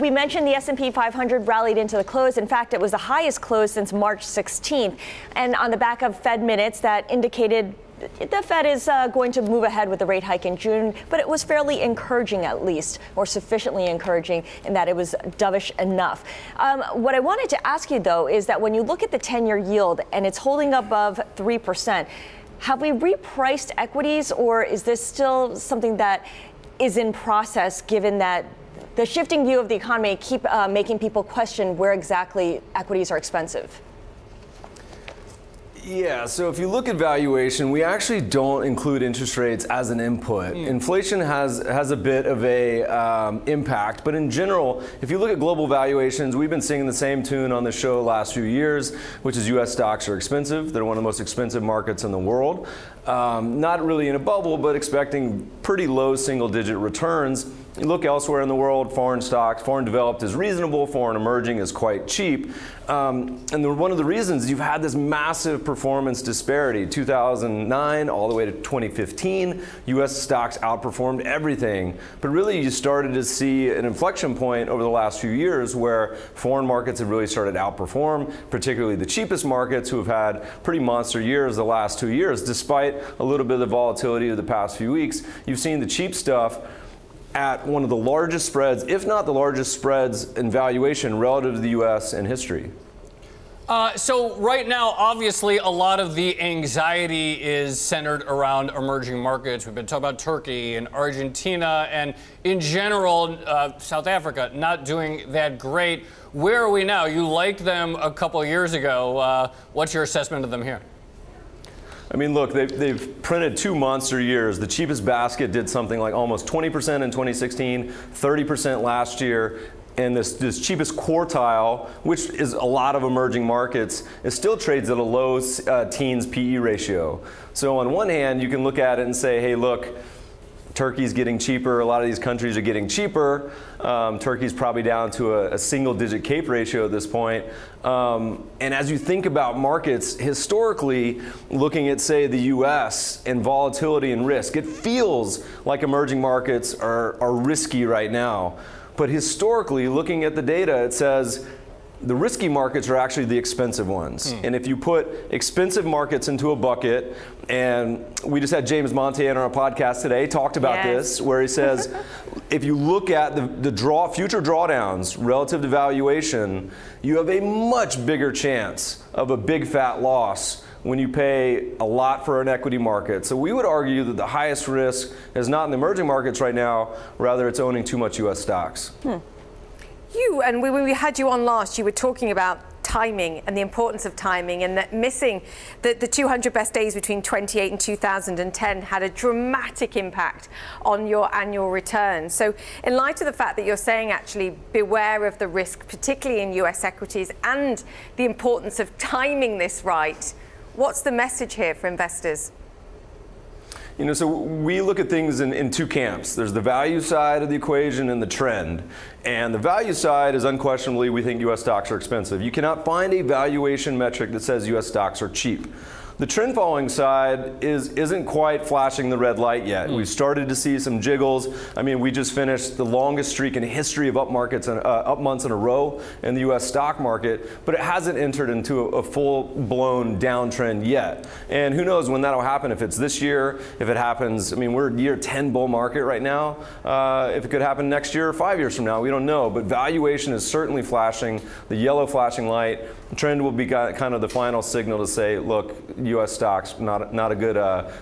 We mentioned the S&P 500 rallied into the close. In fact, it was the highest close since March 16th. And on the back of Fed minutes that indicated the Fed is going to move ahead with the rate hike in June, but it was fairly encouraging, at least, or sufficiently encouraging in that it was dovish enough. What I wanted to ask you, though, is that when you look at the 10-year yield and it's holding above 3%, have we repriced equities, or is this still something that is in process, given that the shifting view of the economy keep making people question where exactly equities are expensive? Yeah, so if you look at valuation, we actually don't include interest rates as an input. Inflation has a bit of a impact, but in general, if you look at global valuations, we've been singing the same tune on the show the last few years, which is U.S. stocks are expensive. They're one of the most expensive markets in the world. Not really in a bubble, but expecting pretty low single-digit returns. You look elsewhere in the world, foreign stocks, foreign developed is reasonable, foreign emerging is quite cheap. And one of the reasons you've had this massive performance disparity, 2009 all the way to 2015, U.S. stocks outperformed everything. But really you started to see an inflection point over the last few years where foreign markets have really started to outperform, particularly the cheapest markets who have had pretty monster years the last 2 years. Despite a little bit of the volatility of the past few weeks, you've seen the cheap stuff at one of the largest spreads, if not the largest spreads in valuation relative to the U.S. in history. So right now, obviously, a lot of the anxiety is centered around emerging markets. We've been talking about Turkey and Argentina and, in general, South Africa not doing that great. Where are we now? You liked them a couple of years ago. What's your assessment of them here? I mean, look, they've printed 2 monster years. The cheapest basket did something like almost 20% in 2016, 30% last year. And this cheapest quartile, which is a lot of emerging markets, it still trades at a low teens PE ratio. So on one hand, you can look at it and say, hey, look, Turkey's getting cheaper. A lot of these countries are getting cheaper. Turkey's probably down to a single-digit CAPE ratio at this point. And as you think about markets, historically, looking at, say, the U.S. and volatility and risk, it feels like emerging markets are risky right now. But historically, looking at the data, it says the risky markets are actually the expensive ones. And if you put expensive markets into a bucket, and we just had James Montana on our podcast today, talked about this, where he says, if you look at the future drawdowns relative to valuation, you have a much bigger chance of a big fat loss when you pay a lot for an equity market. So we would argue that the highest risk is not in the emerging markets right now, rather it's owning too much U.S. stocks. When we had you on last, you were talking about timing and the importance of timing, and that missing the 200 best days between 28 and 2010 had a dramatic impact on your annual return. So in light of the fact that you're saying actually beware of the risk, particularly in US equities, and the importance of timing this right, what's the message here for investors? You know, so we look at things in two camps. There's the value side of the equation and the trend. And the value side is unquestionably, we think U.S. stocks are expensive. You cannot find a valuation metric that says U.S. stocks are cheap. The trend following side isn't quite flashing the red light yet. We've started to see some jiggles. I mean, we just finished the longest streak in history of up months in a row in the U.S. stock market, but it hasn't entered into a full-blown downtrend yet. And who knows when that'll happen, if it's this year, if it happens, I mean, we're in year 10 bull market right now. If it could happen next year or 5 years from now, we don't know. But valuation is certainly flashing, the yellow flashing light. Trend will be kind of the final signal to say, look, U.S. stocks, not a good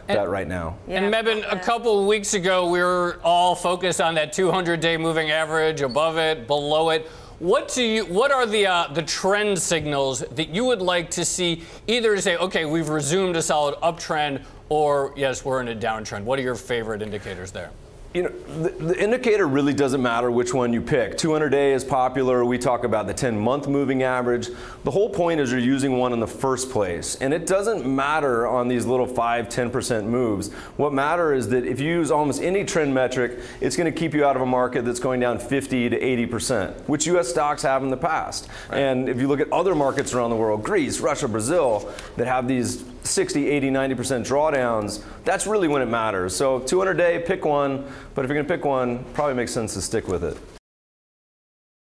bet right now. And Mebane, a couple of weeks ago, we were all focused on that 200-day moving average, above it, below it. What are the trend signals that you would like to see, either to say, okay, we've resumed a solid uptrend, or yes, we're in a downtrend? What are your favorite indicators there? You know, the indicator really doesn't matter which one you pick. 200-day is popular. We talk about the 10-month moving average. The whole point is you're using one in the first place. And it doesn't matter on these little 5-10% moves. What matters is that if you use almost any trend metric, it's going to keep you out of a market that's going down 50 to 80%, which U.S. stocks have in the past. Right. And if you look at other markets around the world, Greece, Russia, Brazil, that have these 60, 80, 90% drawdowns, that's really when it matters. So 200-day, pick one. But if you're going to pick one, probably makes sense to stick with it.